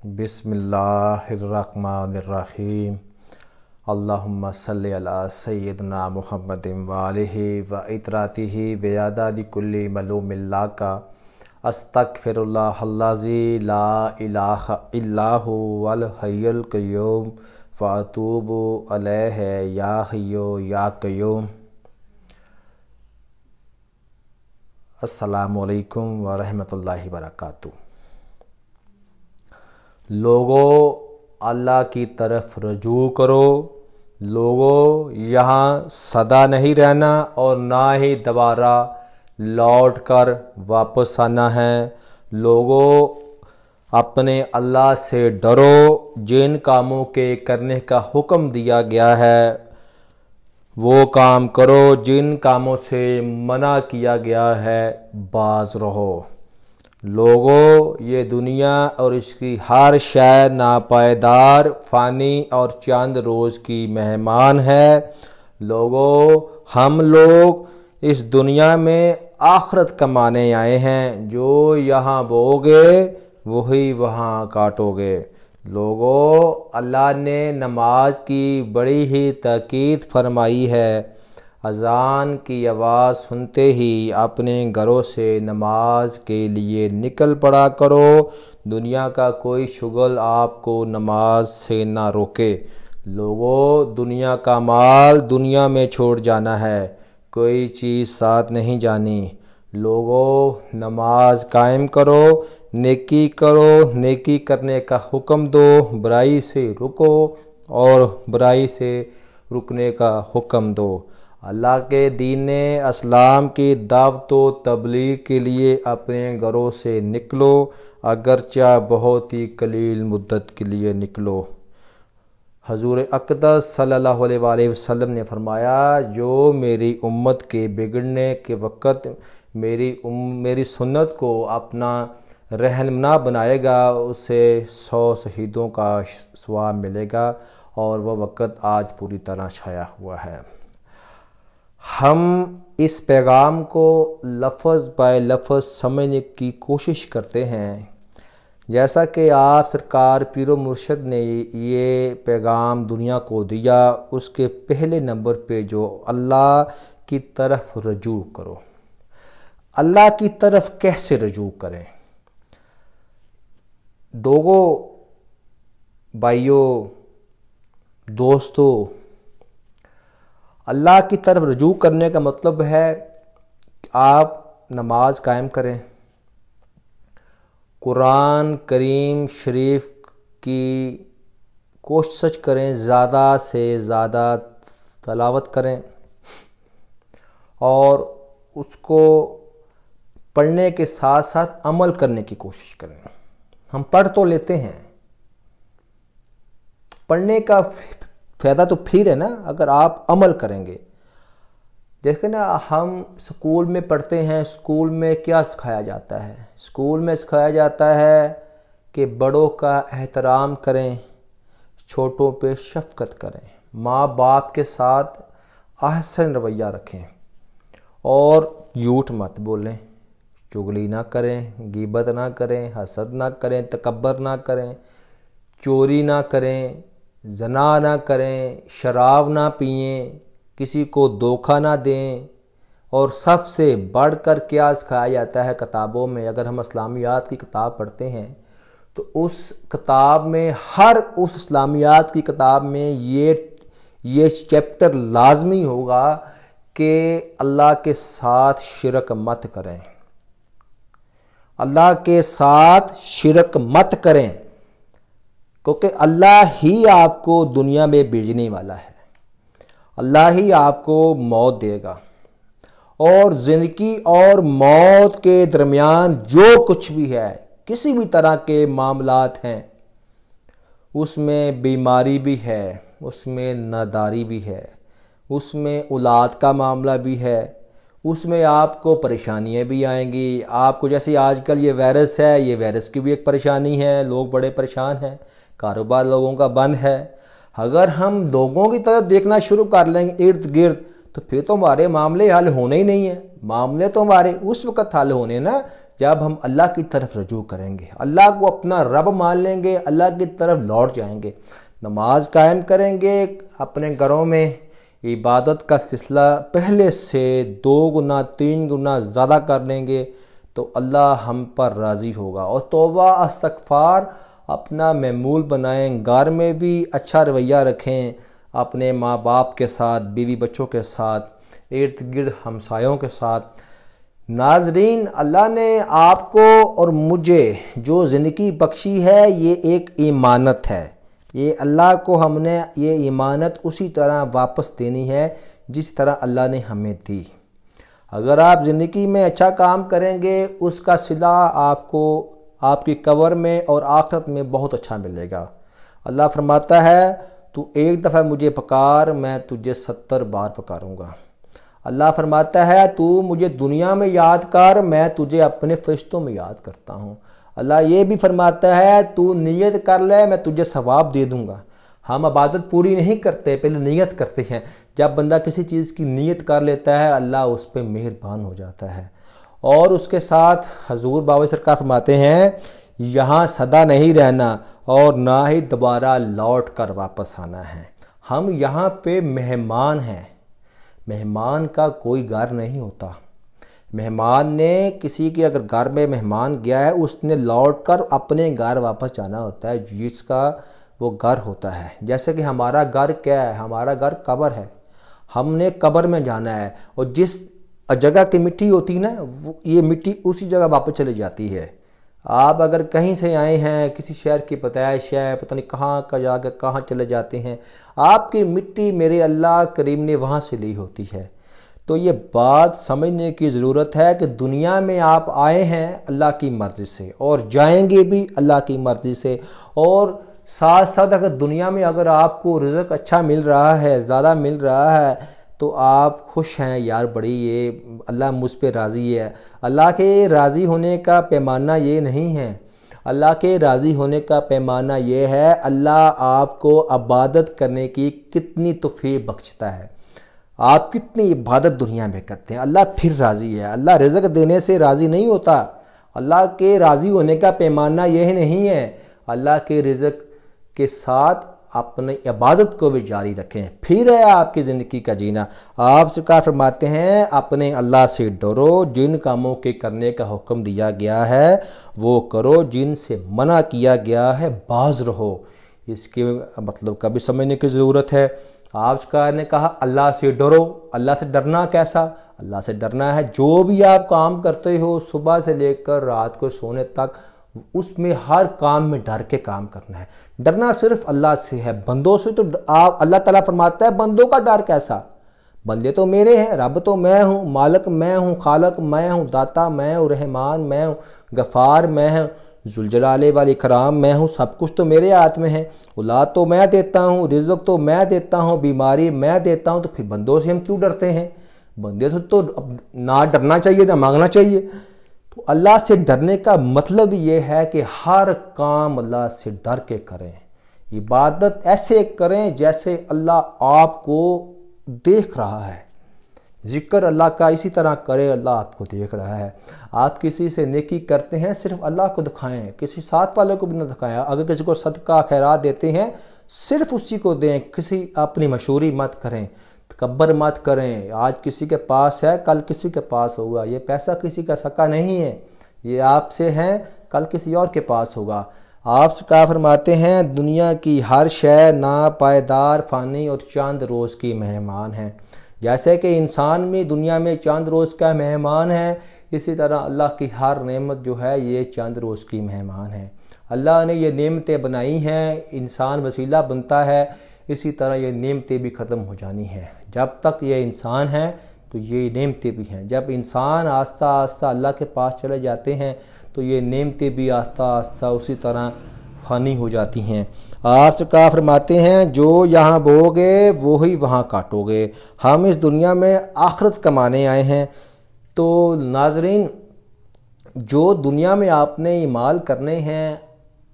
बिस्मिल्लाहिर्रहमानिर्रहीम। अल्लाहुम्मा सल्लि अला सय्यिदना मुहम्मदिन व आलिहि व इतरातिहि बियादादि कुल्ली मलूमिल्लाका अस्तगफिरुल्लाहल्लज़ी ला इलाहा इल्लाहु वल हय्युल क़य्यूम व अतूबु अलैहि या हय्यु या क़य्यूम। अस्सलामु अलैकुम व रहमतुल्लाहि व बरकातुहू। लोगों, अल्लाह की तरफ रजू करो। लोगों, यहाँ सदा नहीं रहना और ना ही दोबारा लौट कर वापस आना है। लोगों, अपने अल्लाह से डरो। जिन कामों के करने का हुक्म दिया गया है वो काम करो, जिन कामों से मना किया गया है बाज रहो। लोगों, ये दुनिया और इसकी हर शय नापायदार, फ़ानी और चंद रोज़ की मेहमान है। लोगों, हम लोग इस दुनिया में आखिरत कमाने आए हैं। जो यहाँ बोओगे वही वहाँ काटोगे। लोगों, अल्लाह ने नमाज की बड़ी ही ताकीद फरमाई है। अज़ान की आवाज़ सुनते ही अपने घरों से नमाज के लिए निकल पड़ा करो। दुनिया का कोई शुगल आपको नमाज से ना रोके। लोगों, दुनिया का माल दुनिया में छोड़ जाना है, कोई चीज़ साथ नहीं जानी। लोगों, नमाज कायम करो, नेकी करो, नेकी करने का हुक्म दो, बुराई से रुको और बुराई से रुकने का हुक्म दो। अल्लाह के दीन इस्लाम की दावत व तबलीग के लिए अपने घरों से निकलो, अगरचा बहुत ही कलील मुद्दत के लिए निकलो। हजूर अक़दस सल्लल्लाहु अलैहि वसल्लम ने फरमाया, जो मेरी उम्मत के बिगड़ने के वक़्त मेरी सुन्नत को अपना रहनुमा बनाएगा उसे 100 शहीदों का सवाब मिलेगा, और वह वक़्त आज पूरी तरह छाया हुआ है। हम इस पैगाम को लफ्ज़ बाय लफ्ज़ समझने की कोशिश करते हैं। जैसा कि आप सरकार पीरो मुर्शद ने ये पैगाम दुनिया को दिया, उसके पहले नंबर पे जो अल्लाह की तरफ रजू करो। अल्लाह की तरफ कैसे रजू करें? दोगो भाइयों, दोस्तों, अल्लाह की तरफ रजू करने का मतलब है कि आप नमाज कायम करें, कुरान करीम शरीफ की कोशिश करें, ज़्यादा से ज़्यादा तलावत करें और उसको पढ़ने के साथ साथ अमल करने की कोशिश करें। हम पढ़ तो लेते हैं, पढ़ने का फ़ायदा तो फिर है ना अगर आप अमल करेंगे। देखें ना, हम स्कूल में पढ़ते हैं, स्कूल में क्या सिखाया जाता है? स्कूल में सिखाया जाता है कि बड़ों का एहतराम करें, छोटों पे शफ़क़त करें, माँ बाप के साथ अहसन रवैया रखें और झूठ मत बोलें, चुगली ना करें, ग़ीबत ना करें, हसद ना करें, तकब्बर ना करें, चोरी ना करें, ज़ना ना करें, शराब ना पिएं, किसी को धोखा ना दें। और सबसे बढ़कर क्या सिखाया जाता है किताबों में? अगर हम इस्लामियात की किताब पढ़ते हैं तो उस किताब में, हर उस इस्लामियात की किताब में ये चैप्टर लाजमी होगा कि अल्लाह के साथ शिरक मत करें। अल्लाह के साथ शिरक मत करें, क्योंकि अल्लाह ही आपको दुनिया में भेजने वाला है। अल्लाह ही आपको मौत देगा और ज़िंदगी और मौत के दरमियान जो कुछ भी है, किसी भी तरह के मामलात हैं, उसमें बीमारी भी है, उसमें नादारी भी है, उसमें औलाद का मामला भी है, उसमें आपको परेशानियां भी आएंगी। आपको जैसे आजकल ये वायरस है, ये वायरस की भी एक परेशानी है, लोग बड़े परेशान हैं, कारोबार लोगों का बंद है। अगर हम लोगों की तरफ देखना शुरू कर लेंगे इर्द गिर्द, तो फिर तो हमारे मामले हल होने ही नहीं है। मामले तो हमारे उस वक्त हल होने ना जब हम अल्लाह की तरफ रजू करेंगे, अल्लाह को अपना रब मान लेंगे, अल्लाह की तरफ लौट जाएंगे, नमाज कायम करेंगे, अपने घरों में इबादत का सिलसिला पहले से 2 गुना 3 गुना ज़्यादा कर लेंगे तो अल्लाह हम पर राज़ी होगा। और तौबा इस्तग़फ़ार अपना मामूल बनाएं, घर में भी अच्छा रवैया रखें, अपने माँ बाप के साथ, बीवी बच्चों के साथ, इर्द गिर्द हमसायों के साथ। नाज़रीन, अल्लाह ने आपको और मुझे जो ज़िंदगी बख्शी है ये एक इमानत है। ये अल्लाह को हमने ये इमानत उसी तरह वापस देनी है जिस तरह अल्लाह ने हमें दी। अगर आप ज़िंदगी में अच्छा काम करेंगे उसका सिला आपको आपकी कब्र में और आखिरत में बहुत अच्छा मिलेगा। अल्लाह फरमाता है तू एक दफ़ा मुझे पुकार, मैं तुझे 70 बार पुकारूंगा। अल्लाह फरमाता है तू मुझे दुनिया में याद कर, मैं तुझे अपने फरिश्तों में याद करता हूँ। अल्लाह ये भी फरमाता है तू नियत कर ले, मैं तुझे सवाब दे दूँगा। हम इबादत पूरी नहीं करते, पहले नियत करते हैं। जब बंदा किसी चीज़ की नियत कर लेता है अल्लाह उस पर मेहरबान हो जाता है। और उसके साथ हजूर बाबा सरकार फरमाते हैं यहाँ सदा नहीं रहना और ना ही दोबारा लौट कर वापस आना है। हम यहाँ पे मेहमान हैं। मेहमान का कोई घर नहीं होता। मेहमान ने किसी के अगर घर में मेहमान गया है उसने लौट कर अपने घर वापस जाना होता है जिसका वो घर होता है। जैसे कि हमारा घर क्या है, हमारा घर कब्र है, हमने कब्र में जाना है। और जिस जगह की मिट्टी होती है ना वो ये मिट्टी उसी जगह वापस चली जाती है। आप अगर कहीं से आए हैं, किसी शहर की पैदाइश है, पता नहीं कहाँ का जाकर कहाँ चले जाते हैं, आपकी मिट्टी मेरे अल्लाह करीम ने वहाँ से ली होती है। तो ये बात समझने की ज़रूरत है कि दुनिया में आप आए हैं अल्लाह की मर्ज़ी से और जाएंगे भी अल्लाह की मर्ज़ी से। और साथ साथ अगर दुनिया में अगर आपको रिज़्क़ अच्छा मिल रहा है, ज़्यादा मिल रहा है तो आप खुश हैं, यार बड़ी ये अल्लाह मुझ पे राज़ी है। अल्लाह के राज़ी होने का पैमाना ये नहीं है। अल्लाह के राज़ी होने का पैमाना ये है अल्लाह आपको इबादत करने की कितनी तौफ़ीक़ बख्शता है, आप कितनी इबादत दुनिया में करते हैं, अल्लाह फिर राज़ी है। अल्लाह रिज़्क़ देने से राज़ी नहीं होता। अल्लाह के राज़ी होने का पैमाना यह नहीं है। अल्लाह के रिज़्क़ के साथ अपनी इबादत को भी जारी रखें, फिर है आपकी ज़िंदगी का जीना। आप सरकार फरमाते हैं अपने अल्लाह से डरो, जिन कामों के करने का हुक्म दिया गया है वो करो, जिनसे मना किया गया है बाज रहो। इसके मतलब का भी समझने की ज़रूरत है। आप सरकार ने कहा अल्लाह से डरो। अल्लाह से डरना कैसा? अल्लाह से डरना है जो भी आप काम करते हो सुबह से लेकर रात को सोने तक उसमें हर काम में डर के काम करना है। डरना सिर्फ अल्लाह से है, बंदों से तो आप अल्लाह ताला फरमाता है बंदों का डर कैसा? बंदे तो मेरे हैं, रब तो मैं हूँ, मालिक मैं हूँ, खालक मैं हूँ, दाता मैं हूँ, रहमान मैं हूँ, गफ़ार मैं हूँ, जुलजलाले वाल इकराम मैं हूँ। सब कुछ तो मेरे हाथ में है। औलाद तो मैं देता हूँ, रिज़्क़ तो मैं देता हूँ, बीमारी मैं देता हूँ। तो फिर बंदों से हम क्यों डरते हैं? बंदे से तो ना डरना चाहिए ना मांगना चाहिए। तो अल्लाह से डरने का मतलब ये है कि हर काम अल्लाह से डर के करें, इबादत ऐसे करें जैसे अल्लाह आपको देख रहा है। जिक्र अल्लाह का इसी तरह करें, अल्लाह आपको देख रहा है। आप किसी से नेकी करते हैं सिर्फ अल्लाह को दिखाएं, किसी साथ वाले को भी ना दिखाएं। अगर किसी को सदका खैरात देते हैं सिर्फ उसी को दें, किसी अपनी मशहूरी मत करें, तकब्बर मत करें। आज किसी के पास है कल किसी के पास होगा। ये पैसा किसी का सका नहीं है, ये आपसे है कल किसी और के पास होगा। आप क्या फरमाते हैं दुनिया की हर शय नापायदार फ़ानी और चंद रोज़ की मेहमान है। जैसे कि इंसान भी दुनिया में चंद रोज़ का मेहमान है, इसी तरह अल्लाह की हर नेमत जो है ये चंद रोज़ की मेहमान है। अल्लाह ने ये नेमतें बनाई हैं, इंसान वसीला बनता है, इसी तरह ये नेमतें भी ख़त्म हो जानी हैं। जब तक ये इंसान है तो ये नेमतें भी हैं। जब इंसान आस्ता आस्ता अल्लाह के पास चले जाते हैं तो ये नेमतें भी आस्ता आस्ता उसी तरह फ़ानी हो जाती हैं। आप से क्या फरमाते हैं जो यहाँ बोओगे वो ही वहाँ काटोगे। हम इस दुनिया में आखिरत कमाने आए हैं। तो नाज़रीन, जो दुनिया में आपने इमाल करने हैं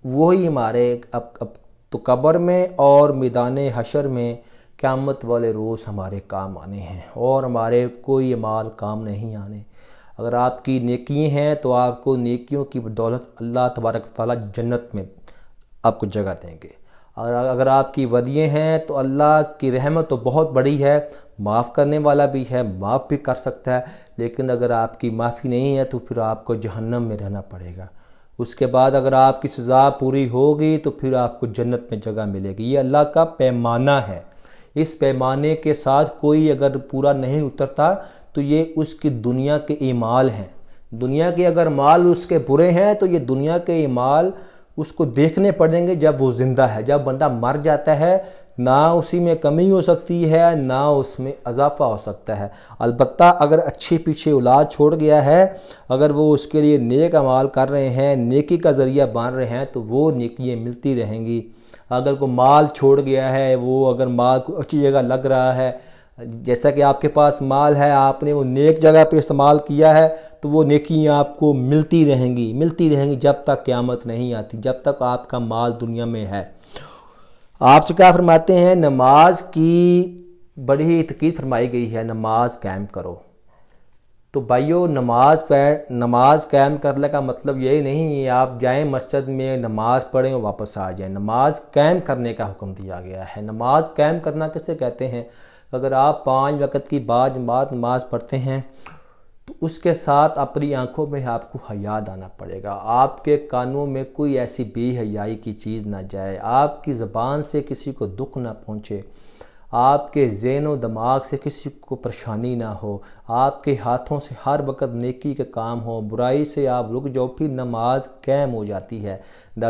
वही हमारे अब तो कब्र में और मैदान हशर में قیامت والے روز ہمارے کام آنے ہیں اور ہمارے کوئی اعمال کام نہیں آنے۔ اگر آپ کی نیکیاں ہیں تو آپ کو نیکیوں کی بدولت اللہ تبارک و تعالیٰ جنت میں آپ کو جگہ دیں گے۔ اگر آپ کی بدیاں ہیں تو اللہ کی رحمت تو بہت بڑی ہے، معاف کرنے والا بھی ہے، معاف بھی کر سکتا ہے، لیکن اگر آپ کی معافی نہیں ہے تو پھر آپ کو جہنم میں رہنا پڑے گا۔ اس کے بعد اگر آپ کی سزا پوری ہوگی تو پھر آپ کو جنت میں جگہ ملے گی۔ یہ اللہ کا پیمانہ ہے، اس پیمانے کے ساتھ کوئی اگر پورا نہیں اترتا تو یہ اس کی دنیا کے اعمال ہیں۔ دنیا کے اگر مال اس کے برے ہیں تو یہ دنیا کے اعمال اس کو دیکھنے پڑیں گے جب وہ زندہ ہے۔ جب بندہ مر جاتا ہے نہ اسی میں کمی ہو سکتی ہے نہ اس میں اضافہ ہو سکتا ہے۔ البتہ اگر اچھی پیچھے اولاد چھوڑ گیا ہے، اگر وہ اس کے لیے نیک اعمال کر رہے ہیں، نیکی کا ذریعہ بن رہے ہیں تو وہ نیکیاں ملتی رہیں گی۔ اگر کوئی مال چھوڑ گیا ہے، وہ اگر مال کو اچھی جگہ لگ رہا ہے، جیسا کہ آپ کے پاس مال ہے، آپ نے وہ نیک جگہ پہ استعمال کیا ہے تو وہ نیکیاں آپ کو ملتی رہیں گی جب تک قیامت نہیں آتی، جب تک آپ کا مال دنیا میں ہے۔ آپ سے کیا فرماتے ہیں؟ نماز کی بڑی تاکید فرمائی گئی ہے، نماز قائم کرو۔ تو بھائیو، نماز قائم کرنے کا مطلب یہی نہیں ہے آپ جائیں مسجد میں نماز پڑھیں اور واپس آ جائیں۔ نماز قائم کرنے کا حکم دیا گیا ہے۔ نماز قائم کرنا کسے کہتے ہیں؟ اگر آپ 5 وقت کی باجماعت نماز پڑھتے ہیں تو اس کے ساتھ اپنی آنکھوں میں آپ کو حیا آنا پڑے گا، آپ کے کانوں میں کوئی ایسی بے حیائی کی چیز نہ جائے، آپ کی زبان سے کسی کو دکھ نہ پہنچے، آپ کے ذہن و دماغ سے کسی کو پریشانی نہ ہو، آپ کے ہاتھوں سے ہر وقت نیکی کے کام ہو، برائی سے آپ رک جاؤ، پھر نماز قائم ہو جاتی ہے۔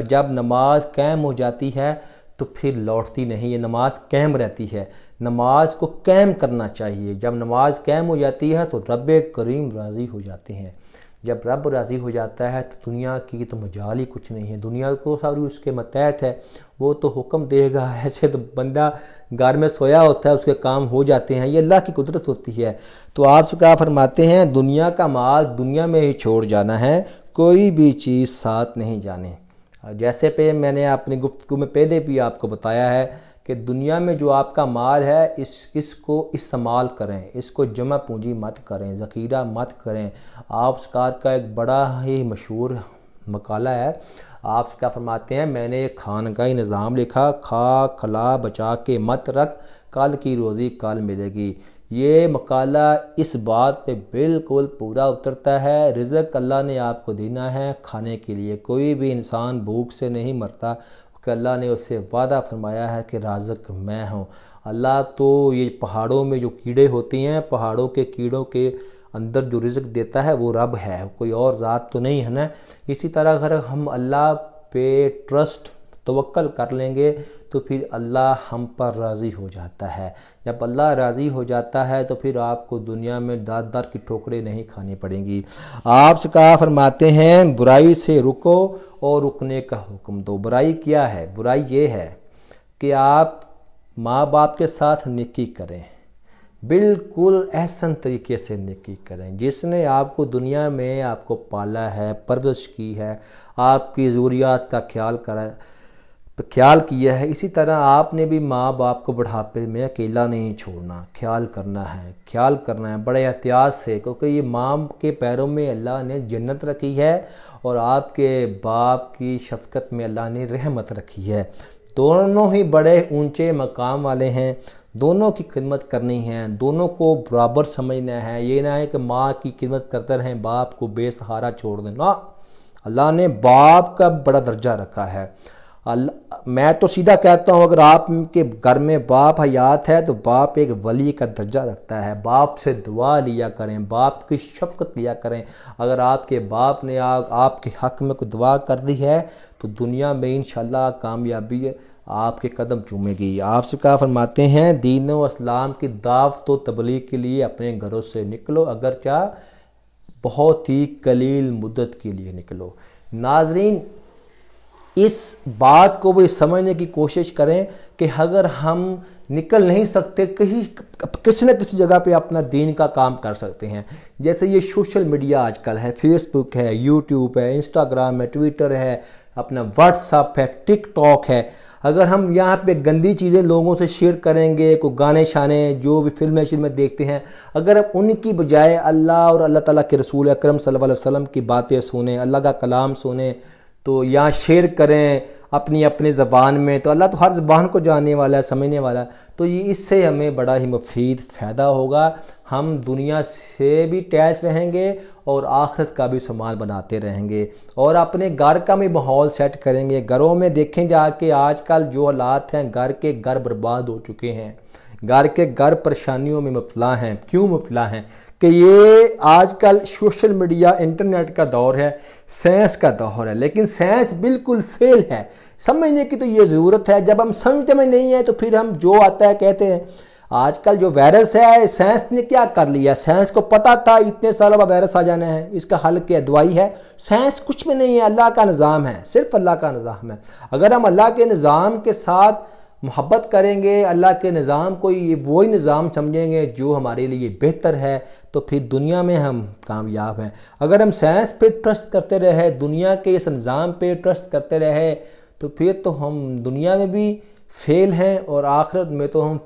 جب نماز قائم ہو جاتی ہے تو پھر لوٹتی نہیں ہے، نماز قائم رہتی ہے۔ نماز کو قائم کرنا چاہیے۔ جب نماز قائم ہو جاتی ہے تو رب کریم راضی ہو جاتے ہیں۔ جب رب راضی ہو جاتا ہے تو دنیا کی تو مجال ہی کچھ نہیں ہے، دنیا کو ساری اس کے متحد ہے، وہ تو حکم دے گا، ایسے تو بندہ گھر میں سویا ہوتا ہے، اس کے کام ہو جاتے ہیں، یہ اللہ کی قدرت ہوتی ہے۔ تو آپ سے کیا فرماتے ہیں؟ دنیا کا مال دنیا میں ہی چھوڑ جانا ہے، کوئی بھی چیز ساتھ نہیں جانے۔ جیسے پہ میں نے اپنی گفتگو میں پہلے بھی آپ کو بتایا ہے کہ دنیا میں جو آپ کا مال ہے اس کو استعمال کریں، اس کو جمع پونجی مت کریں، ذخیرہ مت کریں۔ آپ سرکار کا ایک بڑا ہی مشہور مقالہ ہے، آپ کیا فرماتے ہیں؟ میں نے ایک خانقاہی نظام لکھا، کھا کھلا بچا کے مت رکھ، کل کی روزی کل ملے گی۔ یہ مقالہ اس بات پہ بالکل پورا اترتا ہے۔ رزق اللہ نے آپ کو دینا ہے کھانے کے لیے، کوئی بھی انسان بھوک سے نہیں مرتا، کہ اللہ نے اس سے وعدہ فرمایا ہے کہ رازق میں ہوں۔ اللہ تو یہ پہاڑوں میں جو کیڑے ہوتے ہیں، پہاڑوں کے کیڑوں کے اندر جو رزق دیتا ہے وہ رب ہے، کوئی اور ذات تو نہیں ہے نا۔ اسی طرح اگر ہم اللہ پہ ٹرسٹ توکل کر لیں گے تو پھر اللہ ہم پر راضی ہو جاتا ہے۔ جب اللہ راضی ہو جاتا ہے تو پھر آپ کو دنیا میں دار دار کی ٹھوکریں نہیں کھانی پڑیں گی۔ آپ سے کہا فرماتے ہیں برائی سے رکو اور رکنے کا حکم دو۔ برائی کیا ہے؟ برائی یہ ہے کہ آپ ماں باپ کے ساتھ نیکی کریں، بالکل احسن طریقے سے نیکی کریں۔ جس نے آپ کو دنیا میں آپ کو پالا ہے، پرورش کی ہے، آپ کی ضروریات کا خیال کیا ہے، اسی طرح آپ نے بھی ماں باپ کو بڑھاپے میں اکیلا نہیں چھوڑنا، خیال کرنا ہے بڑے احتیاط سے، کیونکہ یہ ماں کے پیروں میں اللہ نے جنت رکھی ہے اور آپ کے باپ کی شفقت میں اللہ نے رحمت رکھی ہے۔ دونوں ہی بڑے اونچے مقام والے ہیں، دونوں کی خدمت کرنی ہے، دونوں کو برابر سمجھنا ہے۔ یہ نہ ہے کہ ماں کی خدمت کرتے رہیں باپ کو بے سہارا چھوڑ دیں، نہ، اللہ نے باپ کا بڑا درجہ رکھا ہے۔ میں تو سیدھا کہتا ہوں اگر آپ کے گھر میں باپ حیات ہے تو باپ ایک ولی کا درجہ رکھتا ہے، باپ سے دعا لیا کریں، باپ کی شفقت لیا کریں۔ اگر آپ کے باپ نے آپ کے حق میں کوئی دعا کر دی ہے تو دنیا میں انشاءاللہ کامیابی آپ کے قدم چومے گی۔ آپ سے کیا فرماتے ہیں؟ دین و اسلام کی دعوت و تبلیغ کے لیے اپنے گھروں سے نکلو، اگرچہ بہت ہی قلیل مدت کے لیے نکلو۔ ناظرین، اس بات کو بھی سمجھنے کی کوشش کریں کہ اگر ہم نکل نہیں سکتے کسی نہ کسی جگہ پہ اپنا دین کا کام کر سکتے ہیں۔ جیسے یہ سوشل میڈیا آج کل ہے، فیس بک ہے، یوٹیوب ہے، انسٹاگرام ہے، ٹویٹر ہے، اپنا واٹس ایپ ہے، ٹک ٹاک ہے، اگر ہم یہاں پہ گندی چیزیں لوگوں سے شیئر کریں گے، کوئی گانے شانے جو بھی فلمیں میں دیکھتے ہیں، اگر ہم ان کی بجائے اللہ اور اللہ تعالیٰ کے رسول اکرم صلی اللہ علیہ وسلم کی باتیں سنیں، اللہ کا کلام سنیں، تو یہاں شیئر کریں اپنی زبان میں، تو اللہ تو ہر زبان کو جاننے والا ہے، سمجھنے والا ہے، تو یہ اس سے ہمیں بڑا ہی مفید فائدہ ہوگا۔ ہم دنیا سے بھی ٹیچ رہیں گے اور آخرت کا بھی سامان بناتے رہیں گے، اور اپنے گھر کا بھی ماحول سیٹ کریں گے۔ گھروں میں دیکھیں جا کے آج کل جو حالات ہیں، گھر کے گھر برباد ہو چکے ہیں، گھر کے گھر پریشانیوں میں مبتلا ہیں۔ کیوں مبتلا ہیں؟ کہ یہ آج کل سوشل میڈیا، انٹرنیٹ کا دور ہے، سائنس کا دور ہے، لیکن سائنس بالکل فیل ہے۔ سمجھنے کی تو یہ ضرورت ہے، جب ہم سمجھتے میں نہیں ہیں تو پھر ہم جو آتا ہے کہتے ہیں۔ آج کل جو وائرس ہے، سائنس نے کیا کر لیا؟ سائنس کو پتہ تھا اتنے سالوں بعد وائرس آ جانا ہے، اس کا حل کیا؟ دوائی ہے؟ سائنس کچھ بھی نہیں ہے، اللہ کا نظام ہے، صرف اللہ کا نظام ہے۔ اگر ہم اللہ کے نظام کے ساتھ محبت کریں گے، اللہ کے نظام کو وہی نظام سمجھیں گے جو ہمارے لیے بہتر ہے، تو پھر دنیا میں ہم کامیاب ہیں۔ اگر ہم سائنس پہ ٹرسٹ کرتے رہے، دنیا کے اس نظام پہ ٹرسٹ کرتے رہے، تو پھر تو ہم دنیا میں بھی فیل ہیں اور آخرت میں تو ہم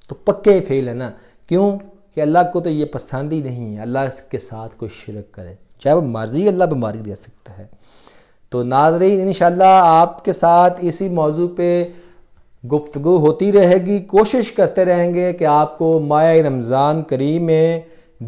تو پکے فیل ہیں نا۔ کیوں؟ کہ اللہ کو تو یہ پسند ہی نہیں ہے اللہ کے ساتھ کوئی شرک کرے، چاہے وہ مرضی اللہ بیماری دے سکتا ہے۔ تو ناظرین، انشاءاللہ آپ کے ساتھ اسی موضوع پہ گفتگو ہوتی رہے گی، کوشش کرتے رہیں گے کہ آپ کو ماہ رمضان کریم میں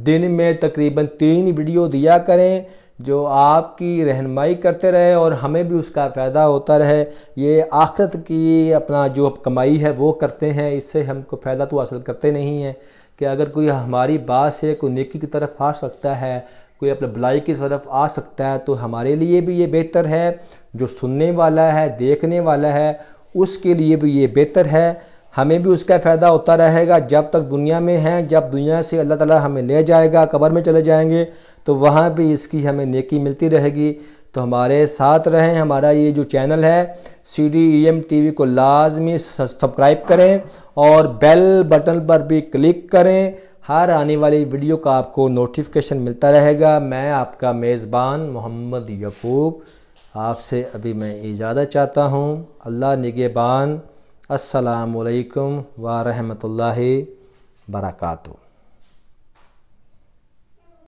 دن میں تقریباً 3 ویڈیو دیا کریں جو آپ کی رہنمائی کرتے رہے اور ہمیں بھی اس کا فائدہ ہوتا رہے۔ یہ آخرت کی اپنا جو کمائی ہے وہ کرتے ہیں، اس سے ہم کو فائدہ تو حاصل کرتے نہیں ہیں، کہ اگر کوئی ہماری بات سے کوئی نیکی کی طرف آ سکتا ہے، کوئی اپنے بلائی کی طرف آ سکتا ہے، تو ہمارے لیے بھی یہ بہتر ہے، جو سننے والا ہے، دیکھنے والا ہے، اس کے لیے بھی یہ بہتر ہے، ہمیں بھی اس کا فائدہ ہوتا رہے گا جب تک دنیا میں ہیں۔ جب دنیا سے اللہ تعالیٰ ہمیں لے جائے گا، قبر میں چلے جائیں گے، تو وہاں بھی اس کی ہمیں نیکی ملتی رہے گی۔ تو ہمارے ساتھ رہیں، ہمارا یہ جو چینل ہے CDEM TV کو لازمی سبسکرائب کریں اور بیل بٹن پر بھی کلک کریں، ہر آنے والی ویڈیو کا آپ کو نوٹیفیکیشن ملتا رہے گا۔ میں آپ کا میزبان محمد یعقوب آپ سے ابھی میں اجازت چاہتا ہوں۔ اللہ نگہبان۔ السلام علیکم ورحمۃ اللہ وبرکاتہ۔